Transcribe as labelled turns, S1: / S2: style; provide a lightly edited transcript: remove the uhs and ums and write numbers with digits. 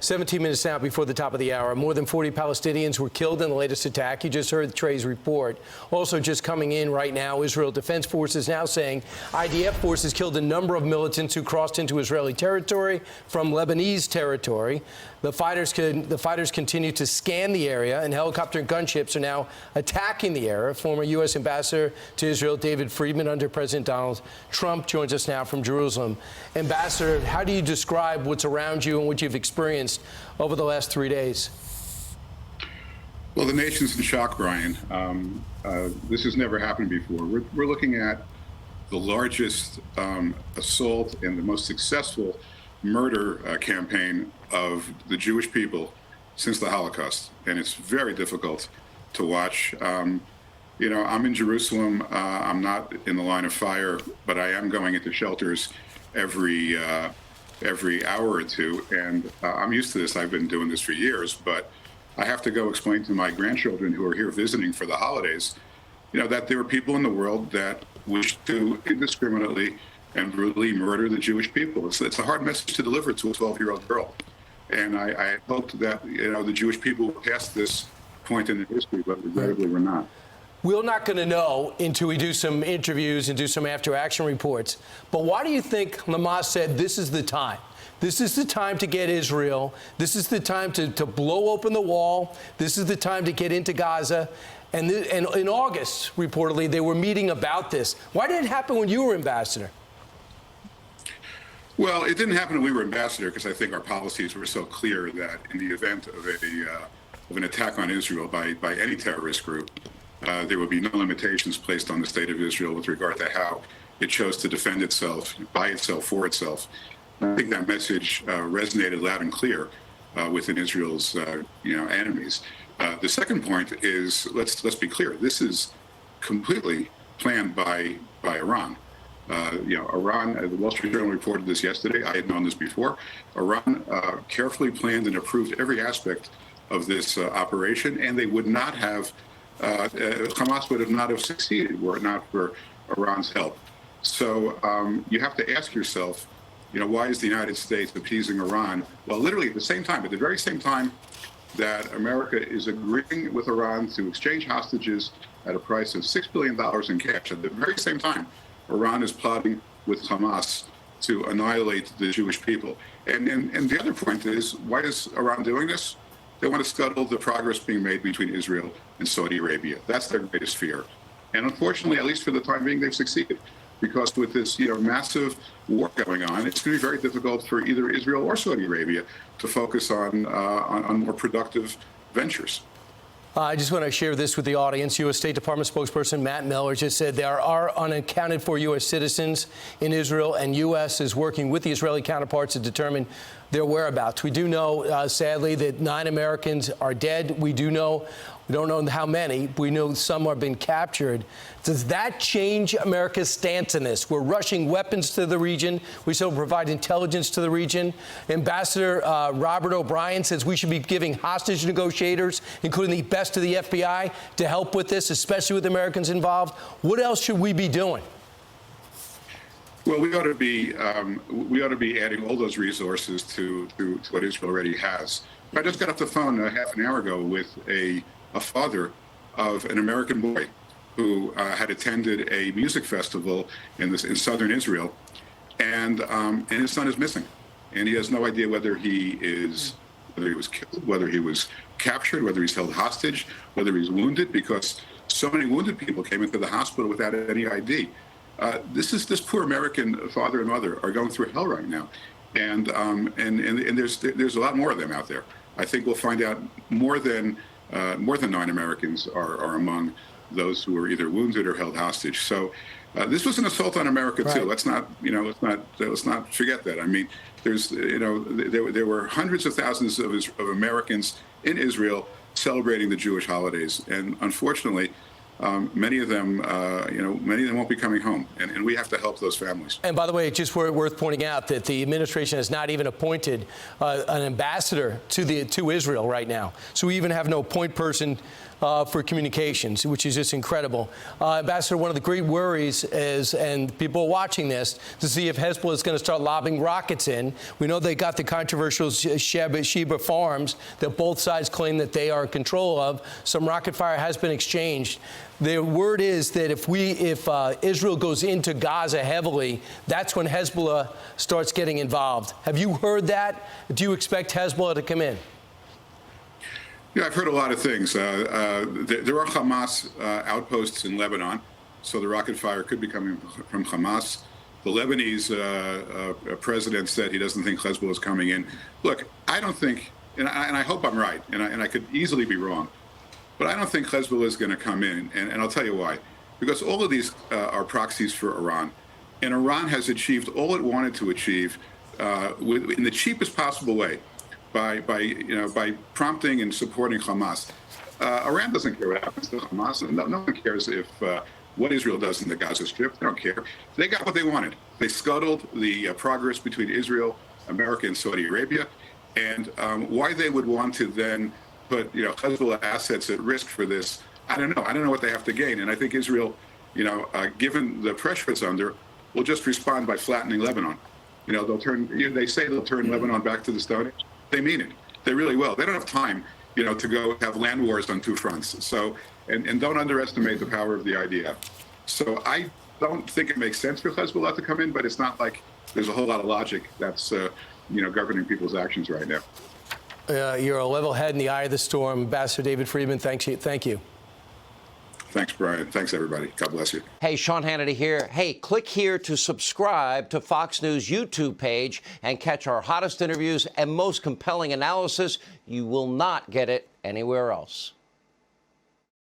S1: 17 minutes now before the top of the hour. More than 40 Palestinians were killed in the latest attack. You just heard Trey's report. Also just coming in right now, Israel Defense Forces now saying IDF forces killed a number of militants who crossed into Israeli territory from Lebanese territory. The fighters continue to scan the area, and helicopter and gunships are now attacking the area. Former U.S. Ambassador to Israel David Friedman under President Donald Trump joins us now from Jerusalem. Ambassador, how do you describe what's around you and what you've experienced over the last 3 days?
S2: Well, the nation's in shock, Brian. This has never happened before. We're looking at the largest assault and the most successful murder campaign of the Jewish people since the Holocaust, and it's very difficult to watch. You know, I'm in Jerusalem. I'm not in the line of fire, but I am going into shelters every hour or two, and I'm used to this. I've been doing this for years, but I have to go explain to my grandchildren who are here visiting for the holidays, you know, that there are people in the world that wish to indiscriminately and brutally murder the Jewish people. It's a hard message to deliver to a 12-year-old girl. And I hope that, you know, the Jewish people will pass this point in history, but regrettably we're not.
S1: We're not going to know until we do some interviews and do some after-action reports. But why do you think Hamas said this is the time? This is the time to get Israel. This is the time to blow open the wall. This is the time to get into Gaza. And in August, reportedly, they were meeting about this. Why did it happen when you were ambassador?
S2: Well, it didn't happen when we were ambassador because I think our policies were so clear that in the event of an attack on Israel by any terrorist group, there would be no limitations placed on the state of Israel with regard to how it chose to defend itself, by itself, for itself. I think that message resonated loud and clear within Israel's enemies. The second point is, let's be clear, this is completely planned by Iran. Iran, the Wall Street Journal reported this yesterday. I had known this before. Iran carefully planned and approved every aspect of this operation, and they would not have, Hamas would have not have succeeded were it not for Iran's help. So you have to ask yourself, you know, why is the United States appeasing Iran? Well, literally at the very same time that America is agreeing with Iran to exchange hostages at a price of $6 billion in cash, at the very same time, Iran is plotting with Hamas to annihilate the Jewish people. And the other point is, why is Iran doing this? They want to scuttle the progress being made between Israel and Saudi Arabia. That's their greatest fear. And unfortunately, at least for the time being, they've succeeded. Because with this massive war going on, it's going to be very difficult for either Israel or Saudi Arabia to focus on more productive ventures.
S1: I just want to share this with the audience. U.S. State Department spokesperson Matt Miller just said there are unaccounted for U.S. citizens in Israel, and U.S. is working with the Israeli counterparts to determine their whereabouts. We do know, sadly, that 9 Americans are dead. We don't know how many. We know some have been captured. Does that change America's stance in this? We're rushing weapons to the region. We still provide intelligence to the region. Ambassador Robert O'Brien says we should be giving hostage negotiators, including the best of the FBI, to help with this, especially with Americans involved. What else should we be doing?
S2: Well, we ought to be adding all those resources to what Israel already has. I just got off the phone a half an hour ago with a father of an American boy who had attended a music festival in southern Israel, and his son is missing, and he has no idea whether he was killed, whether he was captured, whether he's held hostage, whether he's wounded, because so many wounded people came into the hospital without any ID. This poor American father and mother are going through hell right now, and there's a lot more of them out there. I think we'll find out more than 9 Americans are among those who were either wounded or held hostage. So this was an assault on America too. Let's not forget that. I mean, there were hundreds of thousands of Americans in Israel celebrating the Jewish holidays, and unfortunately, many of them won't be coming home, and we have to help those families.
S1: And by the way, it's just worth pointing out that the administration has not even appointed an ambassador to Israel right now. So we even have no point person for communications, which is just incredible. Ambassador, one of the great worries is, and people are watching this, to see if Hezbollah is going to start lobbing rockets in. We know they got the controversial Sheba farms that both sides claim that they are in control of. Some rocket fire has been exchanged. The word is that if Israel goes into Gaza heavily, that's when Hezbollah starts getting involved. Have you heard that? Do you expect Hezbollah to come in?
S2: Yeah, I've heard a lot of things. There are Hamas outposts in Lebanon, so the rocket fire could be coming from Hamas. The Lebanese president said he doesn't think Hezbollah is coming in. Look, I don't think, and I hope I'm right, and I could easily be wrong, but I don't think Hezbollah is going to come in, and I'll tell you why. Because all of these are proxies for Iran, and Iran has achieved all it wanted to achieve in the cheapest possible way. By prompting and supporting Hamas. Iran doesn't care what happens to Hamas. No one cares if what Israel does in the Gaza Strip. They don't care. They got what they wanted. They scuttled the progress between Israel, America, and Saudi Arabia. And why they would want to then put Hezbollah assets at risk for this, I don't know. I don't know what they have to gain. And I think Israel, given the pressure it's under, will just respond by flattening Lebanon. They'll turn. They say they'll turn Lebanon back to the Stone Age. They mean it. They really will. They don't have time, to go have land wars on two fronts. So, and don't underestimate the power of the IDF. So I don't think it makes sense for Hezbollah to come in, but it's not like there's a whole lot of logic that's, governing people's actions right now.
S1: You're a level head in the eye of the storm. Ambassador David Friedman, thank you.
S2: Thanks, Brian. Thanks, everybody. God bless you.
S3: Hey, Sean Hannity here. Hey, click here to subscribe to Fox News YouTube page and catch our hottest interviews and most compelling analysis. You will not get it anywhere else.